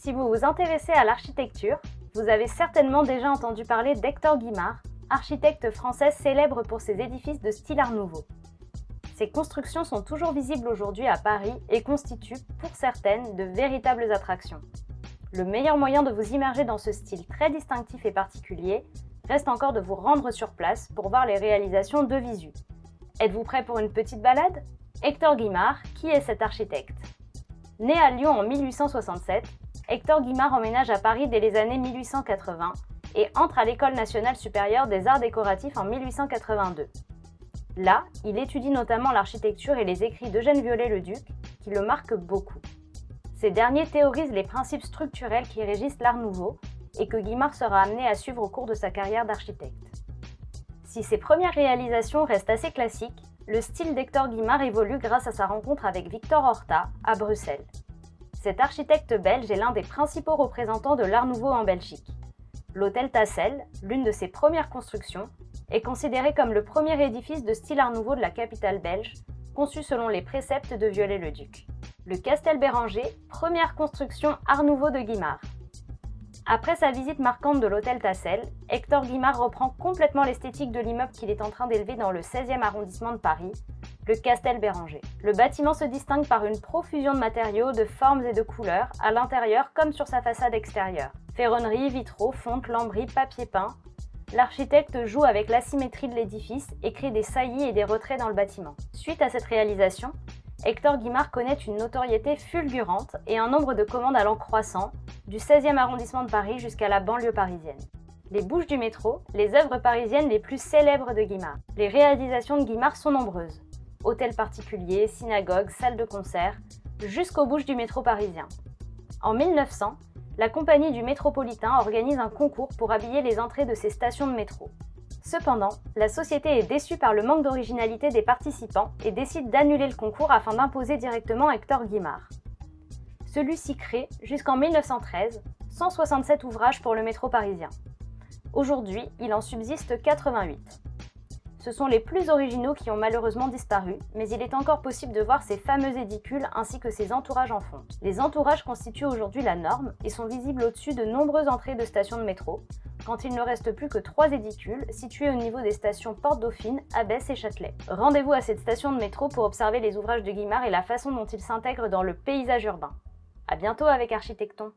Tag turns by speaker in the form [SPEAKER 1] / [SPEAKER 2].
[SPEAKER 1] Si vous vous intéressez à l'architecture, vous avez certainement déjà entendu parler d'Hector Guimard, architecte français célèbre pour ses édifices de style Art Nouveau. Ces constructions sont toujours visibles aujourd'hui à Paris et constituent, pour certaines, de véritables attractions. Le meilleur moyen de vous immerger dans ce style très distinctif et particulier reste encore de vous rendre sur place pour voir les réalisations de visu. Êtes-vous prêt pour une petite balade? Hector Guimard, qui est cet architecte? Né à Lyon en 1867, Hector Guimard emménage à Paris dès les années 1880 et entre à l'École nationale supérieure des arts décoratifs en 1882. Là, il étudie notamment l'architecture et les écrits d'Eugène Viollet-le-Duc, qui le marquent beaucoup. Ces derniers théorisent les principes structurels qui régissent l'Art Nouveau et que Guimard sera amené à suivre au cours de sa carrière d'architecte. Si ses premières réalisations restent assez classiques, le style d'Hector Guimard évolue grâce à sa rencontre avec Victor Horta à Bruxelles. Cet architecte belge est l'un des principaux représentants de l'Art Nouveau en Belgique. L'hôtel Tassel, l'une de ses premières constructions, est considéré comme le premier édifice de style Art Nouveau de la capitale belge, conçu selon les préceptes de Viollet-le-Duc. Le Castel Béranger, première construction Art Nouveau de Guimard. Après sa visite marquante de l'hôtel Tassel, Hector Guimard reprend complètement l'esthétique de l'immeuble qu'il est en train d'élever dans le 16e arrondissement de Paris, le Castel Béranger. Le bâtiment se distingue par une profusion de matériaux, de formes et de couleurs, à l'intérieur comme sur sa façade extérieure. Ferronnerie, vitraux, fonte, lambris, papier peint. L'architecte joue avec l'asymétrie de l'édifice et crée des saillies et des retraits dans le bâtiment. Suite à cette réalisation, Hector Guimard connaît une notoriété fulgurante et un nombre de commandes allant croissant, du 16e arrondissement de Paris jusqu'à la banlieue parisienne. Les Bouches du métro, les œuvres parisiennes les plus célèbres de Guimard. Les réalisations de Guimard sont nombreuses. Hôtels particuliers, synagogues, salles de concert, jusqu'aux Bouches du métro parisien. En 1900, la compagnie du Métropolitain organise un concours pour habiller les entrées de ces stations de métro. Cependant, la société est déçue par le manque d'originalité des participants et décide d'annuler le concours afin d'imposer directement Hector Guimard. Celui-ci crée, jusqu'en 1913, 167 ouvrages pour le métro parisien. Aujourd'hui, il en subsiste 88. Ce sont les plus originaux qui ont malheureusement disparu, mais il est encore possible de voir ces fameux édicules ainsi que ces entourages en fonte. Les entourages constituent aujourd'hui la norme et sont visibles au-dessus de nombreuses entrées de stations de métro, quand il ne reste plus que 3 édicules situés au niveau des stations Porte Dauphine, Abbesse et Châtelet. Rendez-vous à cette station de métro pour observer les ouvrages de Guimard et la façon dont ils s'intègrent dans le paysage urbain. À bientôt avec Architecton!